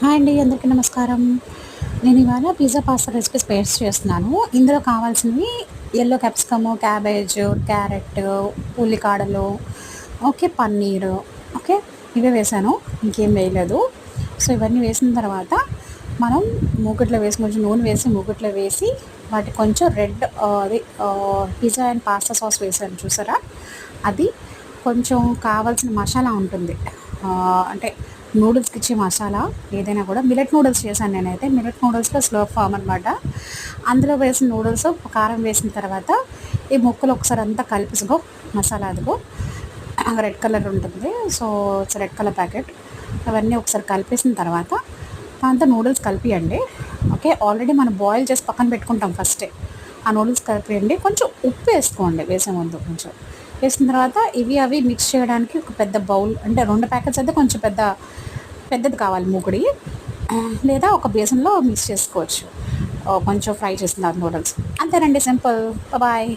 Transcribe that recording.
Hi అండి, అందరికీ నమస్కారం. నేను ఇవాళ పిజ్జా పాస్తా రెసిపీస్ పేస్ట్ చేస్తున్నాను. ఇందులో కావాల్సినవి యెల్లో క్యాప్సికము, క్యాబేజు, క్యారెట్, ఉల్లికాడలు, ఓకే, పన్నీరు, ఓకే, ఇవే వేసాను. ఇంకేం వేయలేదు. సో ఇవన్నీ వేసిన తర్వాత మనం మూకుట్లో వేసి కొంచెం నూనె వేసి మూకుట్లో వేసి వాటి కొంచెం రెడ్ అది పిజ్జా అండ్ పాస్తా సాస్ వేసాను చూసారా, అది కొంచెం కావాల్సిన మసాలా ఉంటుంది. అంటే నూడిల్స్కి ఇచ్చే మసాలా ఏదైనా కూడా మిల్లెట్ నూడిల్స్ చేశాను నేనైతే. మిల్లెట్ నూడిల్స్లో స్లో ఫామ్ అనమాట. అందులో వేసిన నూడిల్స్ కారం వేసిన తర్వాత ఈ ముక్కలు ఒకసారి అంతా కలిపిసుకో. మసాలా అదిగో రెడ్ కలర్ ఉంటుంది, so it's red colour packet. అవన్నీ ఒకసారి కలిపేసిన తర్వాత దాంతో నూడిల్స్ కలిపియండి. ఓకే, ఆల్రెడీ మనం బాయిల్ చేసి పక్కన పెట్టుకుంటాం ఫస్టే. ఆ నూడిల్స్ కలిపియండి. కొంచెం ఉప్పు వేసుకోండి వేసే ముందు. కొంచెం వేసిన తర్వాత ఇవి అవి మిక్స్ చేయడానికి ఒక పెద్ద బౌల్, అంటే 2 ప్యాకెట్స్ అయితే కొంచెం పెద్దది కావాలి మూకుడి, లేదా ఒక బేసన్లో మిక్స్ చేసుకోవచ్చు. కొంచెం ఫ్రై చేసిన తర్వాత నూడిల్స్. అంతేనండి, సింపుల్. బాయ్.